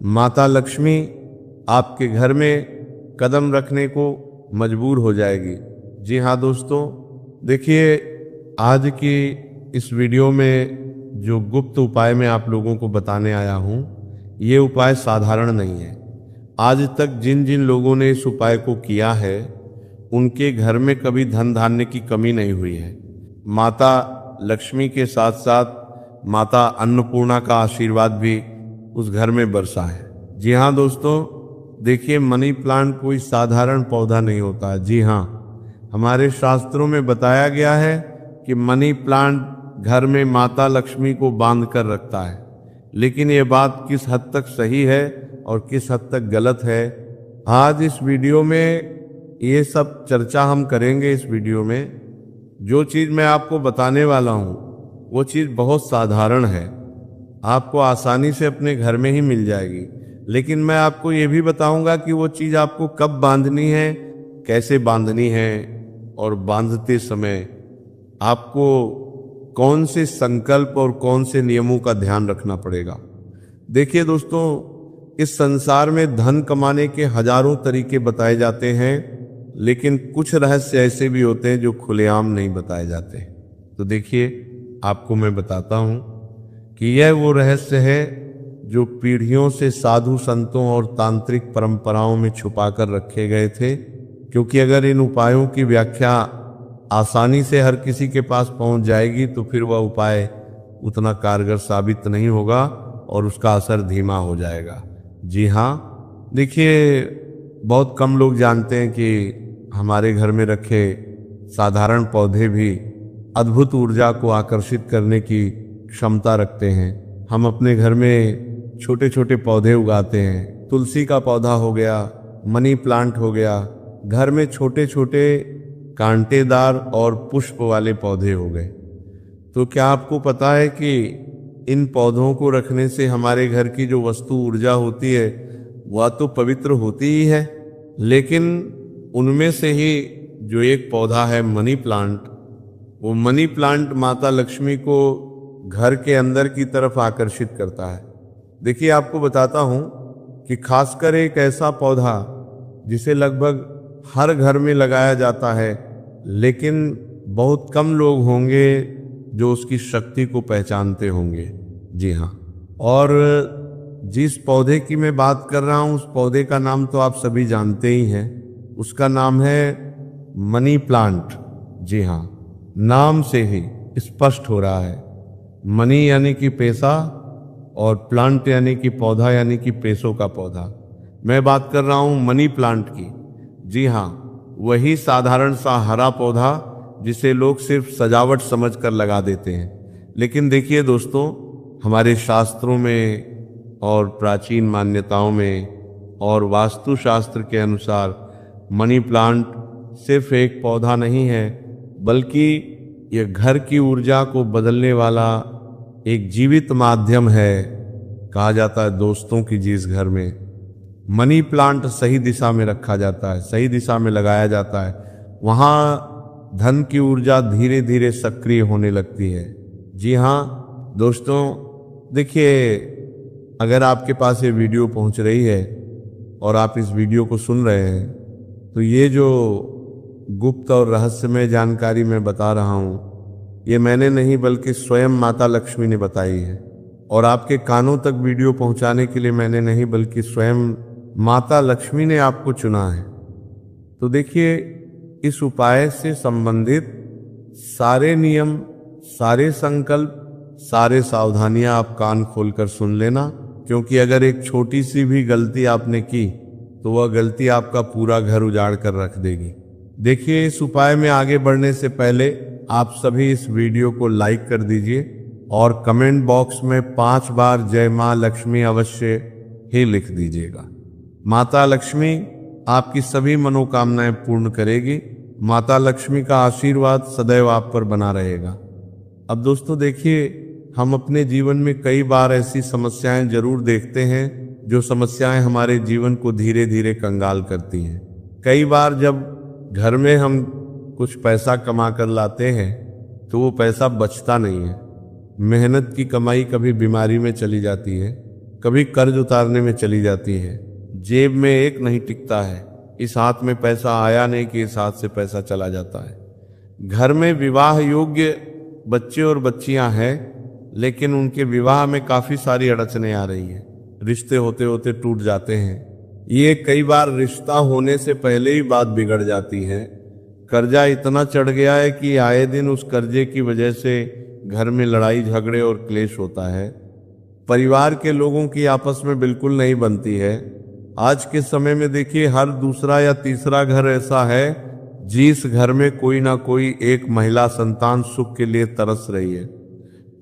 माता लक्ष्मी आपके घर में कदम रखने को मजबूर हो जाएगी। जी हाँ दोस्तों, देखिए आज की इस वीडियो में जो गुप्त उपाय मैं आप लोगों को बताने आया हूँ, ये उपाय साधारण नहीं है। आज तक जिन जिन लोगों ने इस उपाय को किया है उनके घर में कभी धन धान्य की कमी नहीं हुई है। माता लक्ष्मी के साथ साथ माता अन्नपूर्णा का आशीर्वाद भी उस घर में बरसा है। जी हाँ दोस्तों, देखिए मनी प्लांट कोई साधारण पौधा नहीं होता है। जी हाँ, हमारे शास्त्रों में बताया गया है कि मनी प्लांट घर में माता लक्ष्मी को बांध कर रखता है। लेकिन ये बात किस हद तक सही है और किस हद तक गलत है, आज इस वीडियो में ये सब चर्चा हम करेंगे। इस वीडियो में जो चीज़ मैं आपको बताने वाला हूँ वो चीज़ बहुत साधारण है, आपको आसानी से अपने घर में ही मिल जाएगी। लेकिन मैं आपको ये भी बताऊंगा कि वो चीज़ आपको कब बांधनी है, कैसे बांधनी है, और बांधते समय आपको कौन से संकल्प और कौन से नियमों का ध्यान रखना पड़ेगा। देखिए दोस्तों, इस संसार में धन कमाने के हजारों तरीके बताए जाते हैं, लेकिन कुछ रहस्य ऐसे भी होते हैं जो खुलेआम नहीं बताए जाते। तो देखिए आपको मैं बताता हूँ कि यह वो रहस्य है जो पीढ़ियों से साधु संतों और तांत्रिक परंपराओं में छुपा कर रखे गए थे। क्योंकि अगर इन उपायों की व्याख्या आसानी से हर किसी के पास पहुंच जाएगी तो फिर वह उपाय उतना कारगर साबित नहीं होगा और उसका असर धीमा हो जाएगा। जी हाँ, देखिए बहुत कम लोग जानते हैं कि हमारे घर में रखे साधारण पौधे भी अद्भुत ऊर्जा को आकर्षित करने की क्षमता रखते हैं। हम अपने घर में छोटे छोटे पौधे उगाते हैं। तुलसी का पौधा हो गया, मनी प्लांट हो गया, घर में छोटे छोटे कांटेदार और पुष्प वाले पौधे हो गए। तो क्या आपको पता है कि इन पौधों को रखने से हमारे घर की जो वस्तु ऊर्जा होती है वह तो पवित्र होती ही है, लेकिन उनमें से ही जो एक पौधा है मनी प्लांट, वो मनी प्लांट माता लक्ष्मी को घर के अंदर की तरफ आकर्षित करता है। देखिए आपको बताता हूँ कि खासकर एक ऐसा पौधा जिसे लगभग हर घर में लगाया जाता है, लेकिन बहुत कम लोग होंगे जो उसकी शक्ति को पहचानते होंगे। जी हाँ, और जिस पौधे की मैं बात कर रहा हूँ उस पौधे का नाम तो आप सभी जानते ही हैं। उसका नाम है मनी प्लांट। जी हाँ, नाम से ही स्पष्ट हो रहा है। मनी यानी कि पैसा और प्लांट यानी कि पौधा, यानी कि पैसों का पौधा। मैं बात कर रहा हूँ मनी प्लांट की। जी हाँ, वही साधारण सा हरा पौधा जिसे लोग सिर्फ सजावट समझकर लगा देते हैं। लेकिन देखिए दोस्तों, हमारे शास्त्रों में और प्राचीन मान्यताओं में और वास्तुशास्त्र के अनुसार मनी प्लांट सिर्फ एक पौधा नहीं है, बल्कि यह घर की ऊर्जा को बदलने वाला एक जीवित माध्यम है। कहा जाता है दोस्तों कि जिस घर में मनी प्लांट सही दिशा में रखा जाता है, सही दिशा में लगाया जाता है, वहाँ धन की ऊर्जा धीरे धीरे सक्रिय होने लगती है। जी हाँ दोस्तों, देखिए अगर आपके पास ये वीडियो पहुँच रही है और आप इस वीडियो को सुन रहे हैं, तो ये जो गुप्त और रहस्यमय जानकारी मैं बता रहा हूँ ये मैंने नहीं बल्कि स्वयं माता लक्ष्मी ने बताई है। और आपके कानों तक वीडियो पहुँचाने के लिए मैंने नहीं बल्कि स्वयं माता लक्ष्मी ने आपको चुना है। तो देखिए, इस उपाय से संबंधित सारे नियम, सारे संकल्प, सारे सावधानियां आप कान खोलकर सुन लेना, क्योंकि अगर एक छोटी सी भी गलती आपने की तो वह गलती आपका पूरा घर उजाड़ कर रख देगी। देखिए, इस उपाय में आगे बढ़ने से पहले आप सभी इस वीडियो को लाइक कर दीजिए और कमेंट बॉक्स में 5 बार जय मां लक्ष्मी अवश्य ही लिख दीजिएगा। माता लक्ष्मी आपकी सभी मनोकामनाएं पूर्ण करेगी। माता लक्ष्मी का आशीर्वाद सदैव आप पर बना रहेगा। अब दोस्तों देखिए, हम अपने जीवन में कई बार ऐसी समस्याएं जरूर देखते हैं जो समस्याएं हमारे जीवन को धीरे धीरे कंगाल करती हैं। कई बार जब घर में हम कुछ पैसा कमा कर लाते हैं तो वो पैसा बचता नहीं है। मेहनत की कमाई कभी बीमारी में चली जाती है, कभी कर्ज उतारने में चली जाती है। जेब में एक नहीं टिकता है, इस हाथ में पैसा आया नहीं कि इस हाथ से पैसा चला जाता है। घर में विवाह योग्य बच्चे और बच्चियां हैं, लेकिन उनके विवाह में काफ़ी सारी अड़चनें आ रही हैं। रिश्ते होते होते टूट जाते हैं। ये कई बार रिश्ता होने से पहले ही बात बिगड़ जाती है। कर्जा इतना चढ़ गया है कि आए दिन उस कर्जे की वजह से घर में लड़ाई झगड़े और क्लेश होता है। परिवार के लोगों की आपस में बिल्कुल नहीं बनती है। आज के समय में देखिए, हर दूसरा या तीसरा घर ऐसा है जिस घर में कोई ना कोई एक महिला संतान सुख के लिए तरस रही है।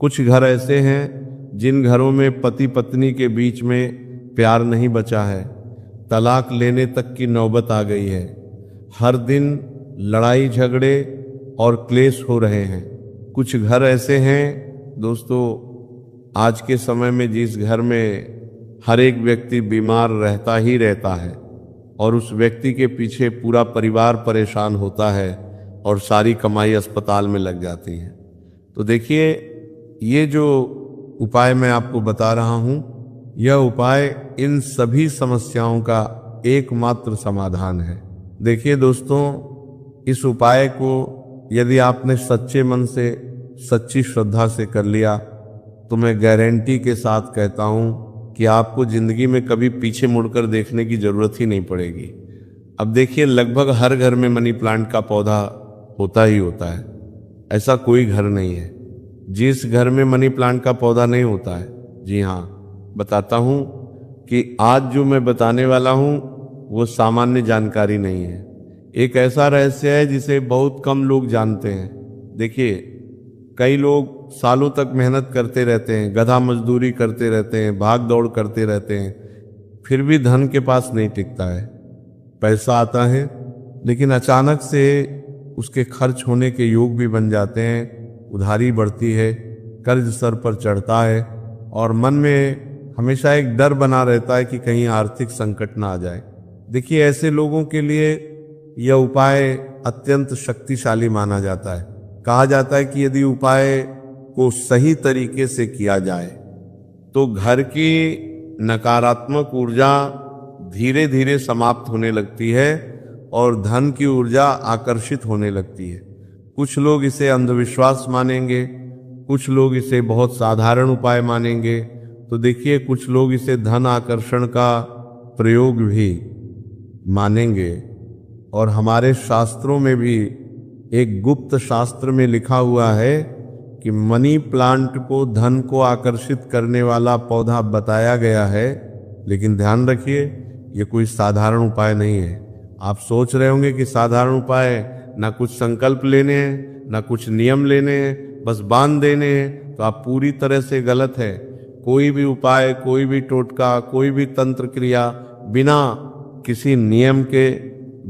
कुछ घर ऐसे हैं जिन घरों में पति पत्नी के बीच में प्यार नहीं बचा है, तलाक लेने तक की नौबत आ गई है। हर दिन लड़ाई झगड़े और क्लेश हो रहे हैं। कुछ घर ऐसे हैं दोस्तों, आज के समय में जिस घर में हर एक व्यक्ति बीमार रहता ही रहता है और उस व्यक्ति के पीछे पूरा परिवार परेशान होता है और सारी कमाई अस्पताल में लग जाती है। तो देखिए, ये जो उपाय मैं आपको बता रहा हूँ, यह उपाय इन सभी समस्याओं का एकमात्र समाधान है। देखिए दोस्तों, इस उपाय को यदि आपने सच्चे मन से, सच्ची श्रद्धा से कर लिया तो मैं गारंटी के साथ कहता हूँ कि आपको ज़िंदगी में कभी पीछे मुड़कर देखने की ज़रूरत ही नहीं पड़ेगी। अब देखिए, लगभग हर घर में मनी प्लांट का पौधा होता ही होता है। ऐसा कोई घर नहीं है जिस घर में मनी प्लांट का पौधा नहीं होता है। जी हाँ, बताता हूँ कि आज जो मैं बताने वाला हूँ वो सामान्य जानकारी नहीं है। एक ऐसा रहस्य है जिसे बहुत कम लोग जानते हैं। देखिए, कई लोग सालों तक मेहनत करते रहते हैं, गधा मजदूरी करते रहते हैं, भाग दौड़ करते रहते हैं, फिर भी धन के पास नहीं टिकता है। पैसा आता है लेकिन अचानक से उसके खर्च होने के योग भी बन जाते हैं, उधारी बढ़ती है, कर्ज सर पर चढ़ता है और मन में हमेशा एक डर बना रहता है कि कहीं आर्थिक संकट ना आ जाए। देखिए, ऐसे लोगों के लिए यह उपाय अत्यंत शक्तिशाली माना जाता है। कहा जाता है कि यदि उपाय को सही तरीके से किया जाए तो घर की नकारात्मक ऊर्जा धीरे धीरे समाप्त होने लगती है और धन की ऊर्जा आकर्षित होने लगती है। कुछ लोग इसे अंधविश्वास मानेंगे, कुछ लोग इसे बहुत साधारण उपाय मानेंगे, तो देखिए कुछ लोग इसे धन आकर्षण का प्रयोग भी मानेंगे। और हमारे शास्त्रों में भी एक गुप्त शास्त्र में लिखा हुआ है कि मनी प्लांट को धन को आकर्षित करने वाला पौधा बताया गया है। लेकिन ध्यान रखिए, ये कोई साधारण उपाय नहीं है। आप सोच रहे होंगे कि साधारण उपाय, ना कुछ संकल्प लेने हैं, ना कुछ नियम लेने हैं, बस बांध देने हैं, तो आप पूरी तरह से गलत है। कोई भी उपाय, कोई भी टोटका, कोई भी तंत्र क्रिया बिना किसी नियम के,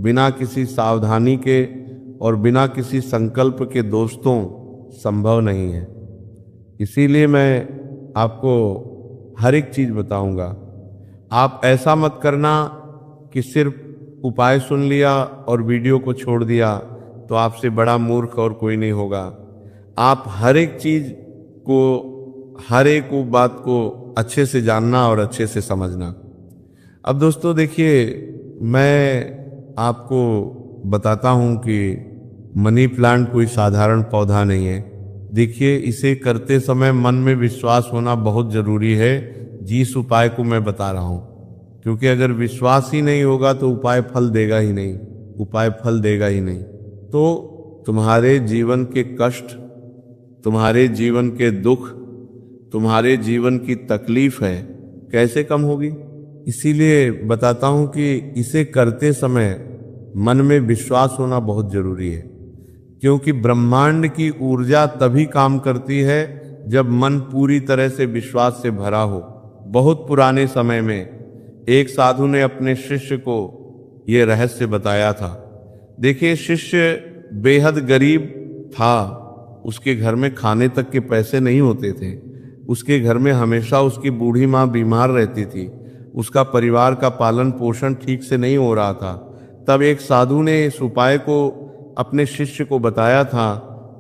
बिना किसी सावधानी के और बिना किसी संकल्प के दोस्तों संभव नहीं है। इसीलिए मैं आपको हर एक चीज़ बताऊंगा। आप ऐसा मत करना कि सिर्फ उपाय सुन लिया और वीडियो को छोड़ दिया तो आपसे बड़ा मूर्ख और कोई नहीं होगा। आप हर एक चीज़ को, हर एक बात को अच्छे से जानना और अच्छे से समझना। अब दोस्तों देखिए, मैं आपको बताता हूँ कि मनी प्लांट कोई साधारण पौधा नहीं है। देखिए, इसे करते समय मन में विश्वास होना बहुत ज़रूरी है, जिस उपाय को मैं बता रहा हूँ। क्योंकि अगर विश्वास ही नहीं होगा तो उपाय फल देगा ही नहीं, उपाय फल देगा ही नहीं। तो तुम्हारे जीवन के कष्ट, तुम्हारे जीवन के दुख, तुम्हारे जीवन की तकलीफ है, कैसे कम होगी? इसीलिए बताता हूँ कि इसे करते समय मन में विश्वास होना बहुत जरूरी है। क्योंकि ब्रह्मांड की ऊर्जा तभी काम करती है जब मन पूरी तरह से विश्वास से भरा हो। बहुत पुराने समय में एक साधु ने अपने शिष्य को यह रहस्य बताया था। देखिए, शिष्य बेहद गरीब था, उसके घर में खाने तक के पैसे नहीं होते थे। उसके घर में हमेशा उसकी बूढ़ी माँ बीमार रहती थी, उसका परिवार का पालन पोषण ठीक से नहीं हो रहा था। तब एक साधु ने इस उपाय को अपने शिष्य को बताया था।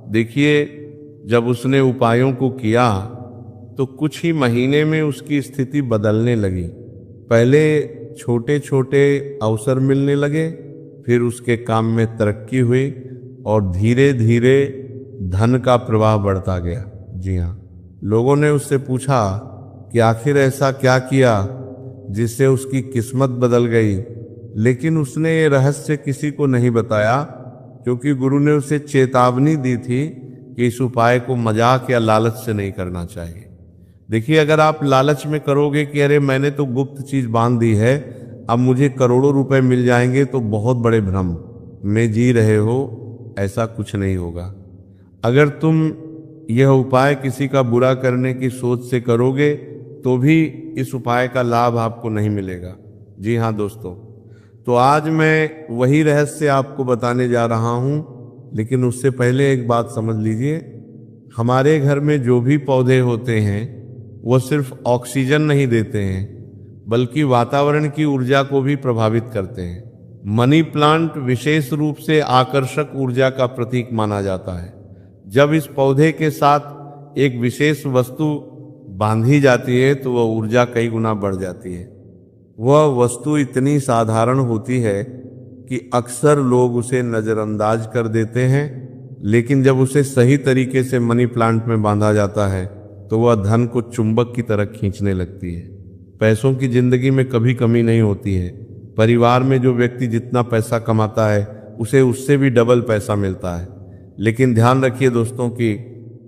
देखिए, जब उसने उपायों को किया तो कुछ ही महीने में उसकी स्थिति बदलने लगी। पहले छोटे छोटे अवसर मिलने लगे, फिर उसके काम में तरक्की हुई और धीरे धीरे धन का प्रवाह बढ़ता गया। जी हाँ, लोगों ने उससे पूछा कि आखिर ऐसा क्या किया जिससे उसकी किस्मत बदल गई, लेकिन उसने ये रहस्य किसी को नहीं बताया, क्योंकि गुरु ने उसे चेतावनी दी थी कि इस उपाय को मजाक या लालच से नहीं करना चाहिए। देखिए, अगर आप लालच में करोगे कि अरे मैंने तो गुप्त चीज बांध दी है, अब मुझे करोड़ों रुपए मिल जाएंगे, तो बहुत बड़े भ्रम में जी रहे हो। ऐसा कुछ नहीं होगा। अगर तुम यह उपाय किसी का बुरा करने की सोच से करोगे तो भी इस उपाय का लाभ आपको नहीं मिलेगा। जी हाँ दोस्तों, तो आज मैं वही रहस्य आपको बताने जा रहा हूँ, लेकिन उससे पहले एक बात समझ लीजिए। हमारे घर में जो भी पौधे होते हैं वो सिर्फ ऑक्सीजन नहीं देते हैं, बल्कि वातावरण की ऊर्जा को भी प्रभावित करते हैं। मनी प्लांट विशेष रूप से आकर्षक ऊर्जा का प्रतीक माना जाता है। जब इस पौधे के साथ एक विशेष वस्तु बांधी जाती है तो वह ऊर्जा कई गुना बढ़ जाती है। वह वस्तु इतनी साधारण होती है कि अक्सर लोग उसे नज़रअंदाज कर देते हैं, लेकिन जब उसे सही तरीके से मनी प्लांट में बांधा जाता है तो वह धन को चुंबक की तरह खींचने लगती है। पैसों की जिंदगी में कभी कमी नहीं होती है। परिवार में जो व्यक्ति जितना पैसा कमाता है उसे उससे भी डबल पैसा मिलता है। लेकिन ध्यान रखिए दोस्तों कि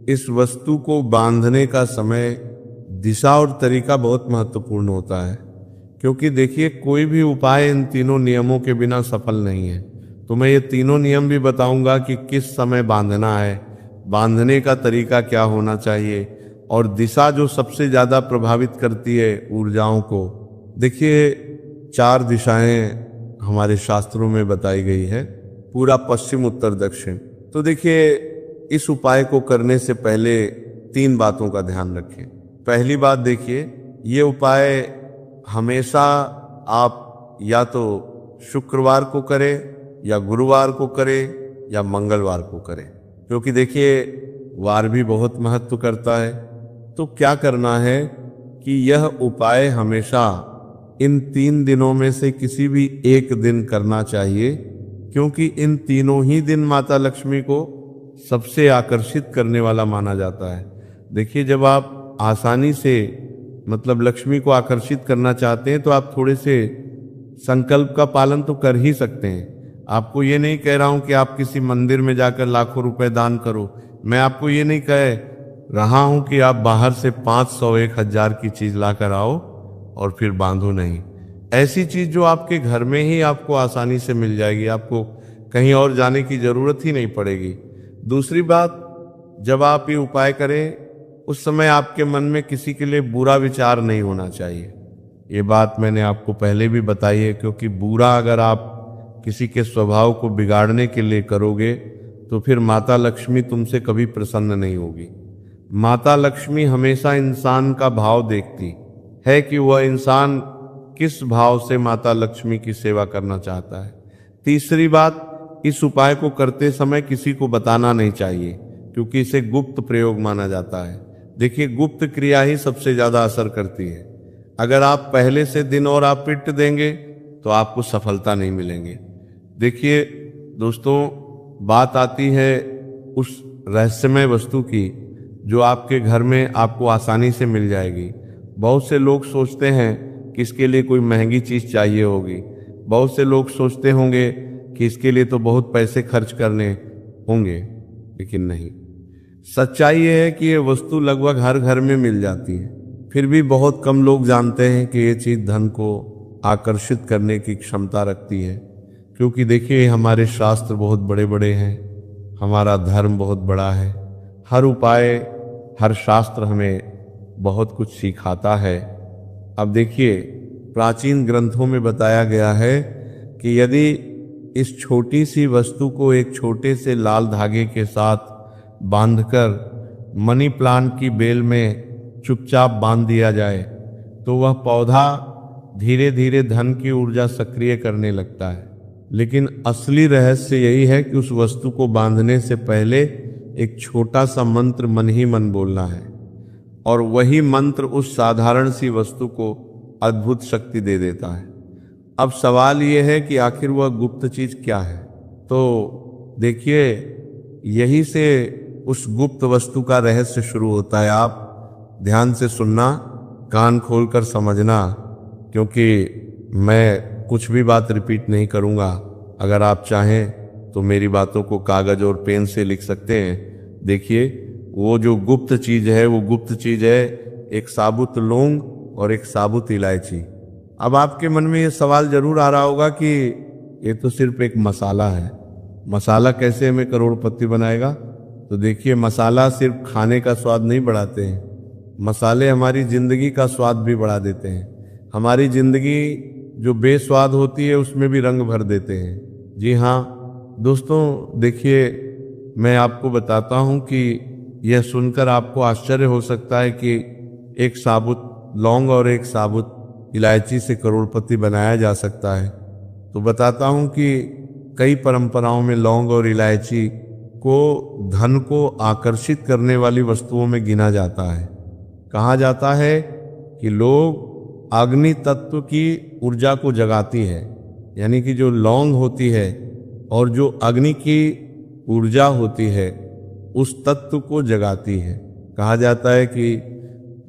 इस वस्तु को बांधने का समय, दिशा और तरीका बहुत महत्वपूर्ण होता है, क्योंकि देखिए कोई भी उपाय इन तीनों नियमों के बिना सफल नहीं है। तो मैं ये तीनों नियम भी बताऊंगा कि किस समय बांधना है, बांधने का तरीका क्या होना चाहिए, और दिशा जो सबसे ज़्यादा प्रभावित करती है ऊर्जाओं को। देखिए 4 दिशाएं हमारे शास्त्रों में बताई गई है, पूरा पश्चिम उत्तर दक्षिण। तो देखिए इस उपाय को करने से पहले 3 बातों का ध्यान रखें। पहली बात देखिए, ये उपाय हमेशा आप या तो शुक्रवार को करें या गुरुवार को करें या मंगलवार को करें, क्योंकि देखिए वार भी बहुत महत्व करता है। तो क्या करना है कि यह उपाय हमेशा इन 3 दिनों में से किसी भी एक दिन करना चाहिए, क्योंकि इन तीनों ही दिन माता लक्ष्मी को सबसे आकर्षित करने वाला माना जाता है। देखिए, जब आप आसानी से मतलब लक्ष्मी को आकर्षित करना चाहते हैं तो आप थोड़े से संकल्प का पालन तो कर ही सकते हैं। आपको ये नहीं कह रहा हूं कि आप किसी मंदिर में जाकर लाखों रुपए दान करो। मैं आपको ये नहीं कह रहा हूं कि आप बाहर से 500 1000 की चीज ला कर आओ और फिर बांधो। नहीं, ऐसी चीज जो आपके घर में ही आपको आसानी से मिल जाएगी, आपको कहीं और जाने की जरूरत ही नहीं पड़ेगी। दूसरी बात, जब आप ये उपाय करें उस समय आपके मन में किसी के लिए बुरा विचार नहीं होना चाहिए। ये बात मैंने आपको पहले भी बताई है, क्योंकि बुरा अगर आप किसी के स्वभाव को बिगाड़ने के लिए करोगे तो फिर माता लक्ष्मी तुमसे कभी प्रसन्न नहीं होगी। माता लक्ष्मी हमेशा इंसान का भाव देखती है कि वह इंसान किस भाव से माता लक्ष्मी की सेवा करना चाहता है। तीसरी बात, इस उपाय को करते समय किसी को बताना नहीं चाहिए, क्योंकि इसे गुप्त प्रयोग माना जाता है। देखिए, गुप्त क्रिया ही सबसे ज्यादा असर करती है। अगर आप पहले से दिन और आप पिट देंगे तो आपको सफलता नहीं मिलेंगे। देखिए दोस्तों, बात आती है उस रहस्यमय वस्तु की जो आपके घर में आपको आसानी से मिल जाएगी। बहुत से लोग सोचते हैं कि इसके लिए कोई महंगी चीज चाहिए होगी। बहुत से लोग सोचते होंगे कि इसके लिए तो बहुत पैसे खर्च करने होंगे, लेकिन नहीं। सच्चाई ये है कि ये वस्तु लगभग हर घर में मिल जाती है। फिर भी बहुत कम लोग जानते हैं कि ये चीज धन को आकर्षित करने की क्षमता रखती है। क्योंकि देखिए, हमारे शास्त्र बहुत बड़े बड़े हैं, हमारा धर्म बहुत बड़ा है। हर उपाय, हर शास्त्र हमें बहुत कुछ सिखाता है। अब देखिए, प्राचीन ग्रंथों में बताया गया है कि यदि इस छोटी सी वस्तु को एक छोटे से लाल धागे के साथ बांधकर मनी प्लांट की बेल में चुपचाप बांध दिया जाए तो वह पौधा धीरे धीरे धन की ऊर्जा सक्रिय करने लगता है। लेकिन असली रहस्य यही है कि उस वस्तु को बांधने से पहले एक छोटा सा मंत्र मन ही मन बोलना है। और वही मंत्र उस साधारण सी वस्तु को अद्भुत शक्ति दे देता है। अब सवाल ये है कि आखिर वह गुप्त चीज क्या है। तो देखिए, यही से उस गुप्त वस्तु का रहस्य शुरू होता है। आप ध्यान से सुनना, कान खोलकर समझना, क्योंकि मैं कुछ भी बात रिपीट नहीं करूंगा। अगर आप चाहें तो मेरी बातों को कागज और पेन से लिख सकते हैं। देखिए, वो जो गुप्त चीज है, वो गुप्त चीज है एक साबुत लौंग और एक साबुत इलायची। अब आपके मन में ये सवाल जरूर आ रहा होगा कि ये तो सिर्फ एक मसाला है, मसाला कैसे हमें करोड़पति बनाएगा। तो देखिए, मसाला सिर्फ खाने का स्वाद नहीं बढ़ाते हैं, मसाले हमारी जिंदगी का स्वाद भी बढ़ा देते हैं। हमारी जिंदगी जो बेस्वाद होती है उसमें भी रंग भर देते हैं। जी हाँ दोस्तों, देखिए, मैं आपको बताता हूँ कि यह सुनकर आपको आश्चर्य हो सकता है कि एक साबुत लौंग और एक साबुत इलायची से करोड़पति बनाया जा सकता है। तो बताता हूँ कि कई परंपराओं में लौंग और इलायची को धन को आकर्षित करने वाली वस्तुओं में गिना जाता है। कहा जाता है कि लोग अग्नि तत्व की ऊर्जा को जगाती है, यानी कि जो लौंग होती है और जो अग्नि की ऊर्जा होती है उस तत्व को जगाती है। कहा जाता है कि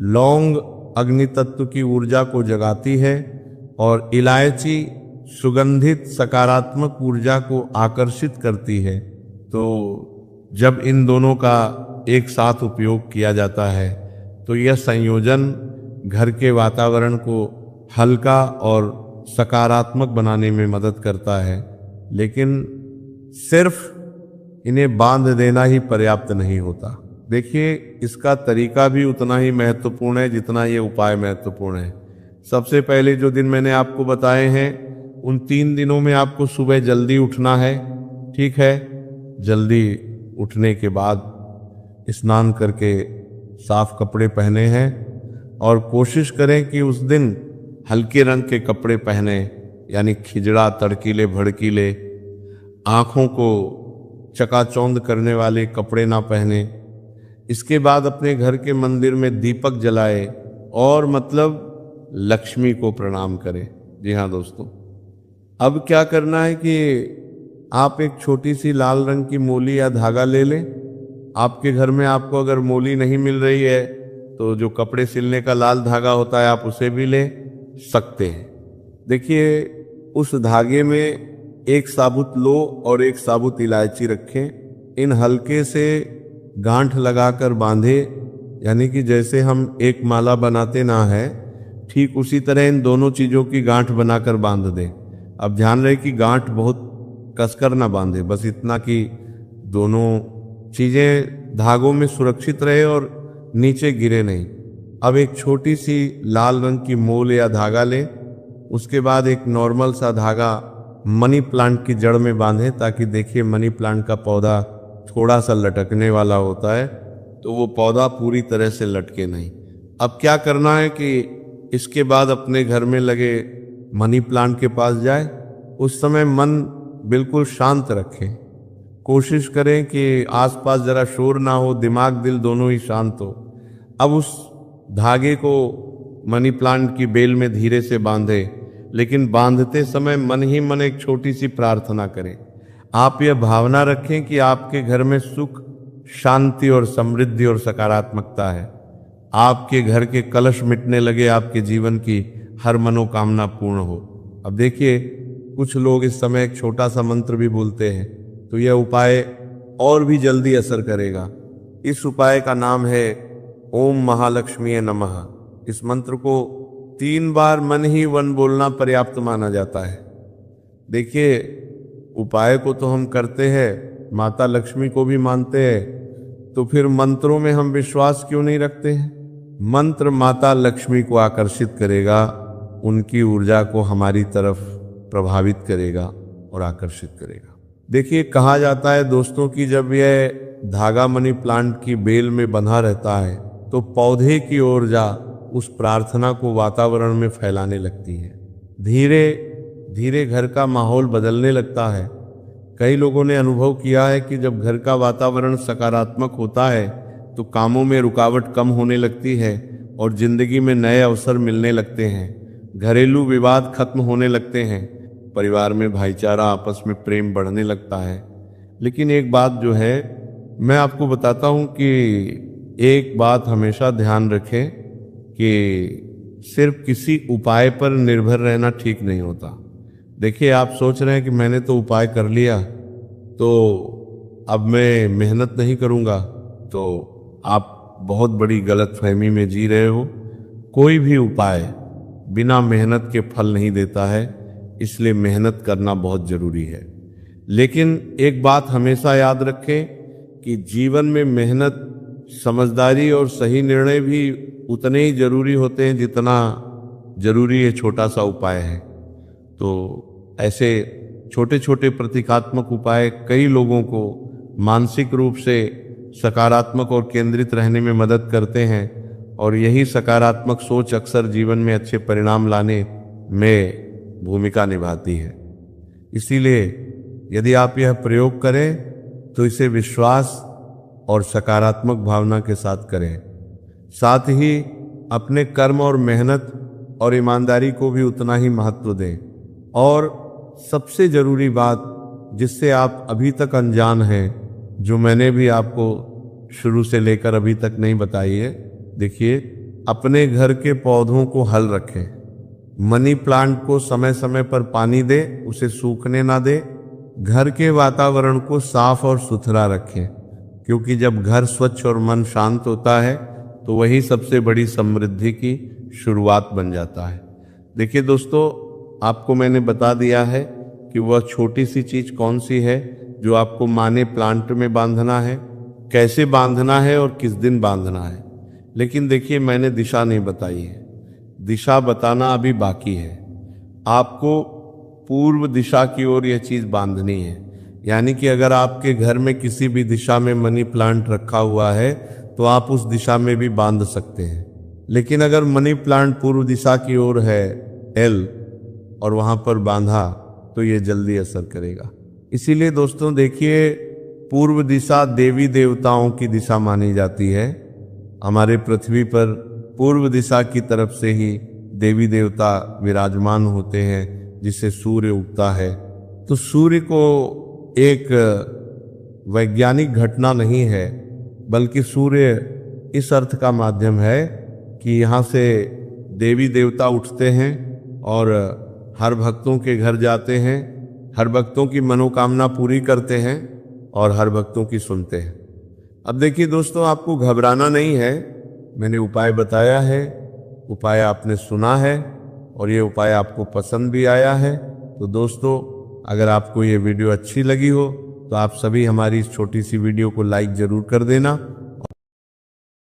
लौंग अग्नि तत्व की ऊर्जा को जगाती है और इलायची सुगंधित सकारात्मक ऊर्जा को आकर्षित करती है। तो जब इन दोनों का एक साथ उपयोग किया जाता है तो यह संयोजन घर के वातावरण को हल्का और सकारात्मक बनाने में मदद करता है। लेकिन सिर्फ इन्हें बांध देना ही पर्याप्त नहीं होता। देखिए, इसका तरीका भी उतना ही महत्वपूर्ण है जितना ये उपाय महत्वपूर्ण है। सबसे पहले जो दिन मैंने आपको बताए हैं, उन 3 दिनों में आपको सुबह जल्दी उठना है। ठीक है, जल्दी उठने के बाद स्नान करके साफ कपड़े पहने हैं और कोशिश करें कि उस दिन हल्के रंग के कपड़े पहने, यानी खिजड़ा, तड़कीले, भड़कीले, आँखों को चकाचौंध करने वाले कपड़े ना पहने। इसके बाद अपने घर के मंदिर में दीपक जलाए और मतलब लक्ष्मी को प्रणाम करें। जी हाँ दोस्तों, अब क्या करना है कि आप एक छोटी सी लाल रंग की मोली या धागा ले लें। आपके घर में आपको अगर मोली नहीं मिल रही है तो जो कपड़े सिलने का लाल धागा होता है आप उसे भी ले सकते हैं। देखिए, उस धागे में एक साबुत लो और एक साबुत इलायची रखें। इन हल्के से गांठ लगाकर बांधे, यानी कि जैसे हम एक माला बनाते ना है, ठीक उसी तरह इन दोनों चीज़ों की गांठ बनाकर बांध दें। अब ध्यान रहे कि गांठ बहुत कसकर ना बांधे, बस इतना कि दोनों चीज़ें धागों में सुरक्षित रहे और नीचे गिरे नहीं। अब एक छोटी सी लाल रंग की मोल या धागा लें। उसके बाद एक नॉर्मल सा धागा मनी प्लांट की जड़ में बांधें, ताकि देखिए मनी प्लांट का पौधा थोड़ा सा लटकने वाला होता है, तो वो पौधा पूरी तरह से लटके नहीं। अब क्या करना है कि इसके बाद अपने घर में लगे मनी प्लांट के पास जाए। उस समय मन बिल्कुल शांत रखें। कोशिश करें कि आसपास जरा शोर ना हो, दिमाग दिल दोनों ही शांत हो। अब उस धागे को मनी प्लांट की बेल में धीरे से बांधे, लेकिन बांधते समय मन ही मन एक छोटी सी प्रार्थना करें। आप यह भावना रखें कि आपके घर में सुख, शांति और समृद्धि और सकारात्मकता है। आपके घर के कलश मिटने लगे, आपके जीवन की हर मनोकामना पूर्ण हो। अब देखिए, कुछ लोग इस समय एक छोटा सा मंत्र भी बोलते हैं, तो यह उपाय और भी जल्दी असर करेगा। इस उपाय का नाम है ओम महालक्ष्मी नमः। इस मंत्र को 3 बार मन ही वन बोलना पर्याप्त माना जाता है। देखिए, उपाय को तो हम करते हैं, माता लक्ष्मी को भी मानते हैं, तो फिर मंत्रों में हम विश्वास क्यों नहीं रखते हैं? मंत्र माता लक्ष्मी को आकर्षित करेगा, उनकी ऊर्जा को हमारी तरफ प्रभावित करेगा और आकर्षित करेगा। देखिए, कहा जाता है दोस्तों कि जब यह धागा मनी प्लांट की बेल में बंधा रहता है तो पौधे की ऊर्जा उस प्रार्थना को वातावरण में फैलाने लगती है। धीरे धीरे घर का माहौल बदलने लगता है। कई लोगों ने अनुभव किया है कि जब घर का वातावरण सकारात्मक होता है तो कामों में रुकावट कम होने लगती है और जिंदगी में नए अवसर मिलने लगते हैं। घरेलू विवाद खत्म होने लगते हैं, परिवार में भाईचारा, आपस में प्रेम बढ़ने लगता है। लेकिन एक बात जो है मैं आपको बताता हूं कि एक बात हमेशा ध्यान रखें कि सिर्फ किसी उपाय पर निर्भर रहना ठीक नहीं होता। देखिए, आप सोच रहे हैं कि मैंने तो उपाय कर लिया तो अब मैं मेहनत नहीं करूंगा, तो आप बहुत बड़ी गलतफहमी में जी रहे हो। कोई भी उपाय बिना मेहनत के फल नहीं देता है, इसलिए मेहनत करना बहुत जरूरी है। लेकिन एक बात हमेशा याद रखें कि जीवन में मेहनत, समझदारी और सही निर्णय भी उतने ही जरूरी होते हैं जितना जरूरी ये छोटा सा उपाय है। तो ऐसे छोटे छोटे प्रतीकात्मक उपाय कई लोगों को मानसिक रूप से सकारात्मक और केंद्रित रहने में मदद करते हैं, और यही सकारात्मक सोच अक्सर जीवन में अच्छे परिणाम लाने में भूमिका निभाती है। इसीलिए यदि आप यह प्रयोग करें तो इसे विश्वास और सकारात्मक भावना के साथ करें। साथ ही अपने कर्म और मेहनत और ईमानदारी को भी उतना ही महत्व दें। और सबसे जरूरी बात जिससे आप अभी तक अनजान हैं, जो मैंने भी आपको शुरू से लेकर अभी तक नहीं बताई है, देखिए, अपने घर के पौधों को हल रखें। मनी प्लांट को समय समय पर पानी दे, उसे सूखने ना दे। घर के वातावरण को साफ और सुथरा रखें, क्योंकि जब घर स्वच्छ और मन शांत होता है तो वही सबसे बड़ी समृद्धि की शुरुआत बन जाता है। देखिए दोस्तों, आपको मैंने बता दिया है कि वह छोटी सी चीज कौन सी है जो आपको मनी प्लांट में बांधना है, कैसे बांधना है और किस दिन बांधना है। लेकिन देखिए, मैंने दिशा नहीं बताई है, दिशा बताना अभी बाकी है। आपको पूर्व दिशा की ओर यह चीज बांधनी है। यानी कि अगर आपके घर में किसी भी दिशा में मनी प्लांट रखा हुआ है तो आप उस दिशा में भी बांध सकते हैं। लेकिन अगर मनी प्लांट पूर्व दिशा की ओर है एल और वहां पर बांधा तो ये जल्दी असर करेगा। इसीलिए दोस्तों देखिए, पूर्व दिशा देवी देवताओं की दिशा मानी जाती है। हमारे पृथ्वी पर पूर्व दिशा की तरफ से ही देवी देवता विराजमान होते हैं, जिससे सूर्य उगता है। तो सूर्य को एक वैज्ञानिक घटना नहीं है, बल्कि सूर्य इस अर्थ का माध्यम है कि यहाँ से देवी देवता उठते हैं और हर भक्तों के घर जाते हैं, हर भक्तों की मनोकामना पूरी करते हैं और हर भक्तों की सुनते हैं। अब देखिए दोस्तों, आपको घबराना नहीं है। मैंने उपाय बताया है, उपाय आपने सुना है और ये उपाय आपको पसंद भी आया है। तो दोस्तों, अगर आपको ये वीडियो अच्छी लगी हो तो आप सभी हमारी इस छोटी सी वीडियो को लाइक जरूर कर देना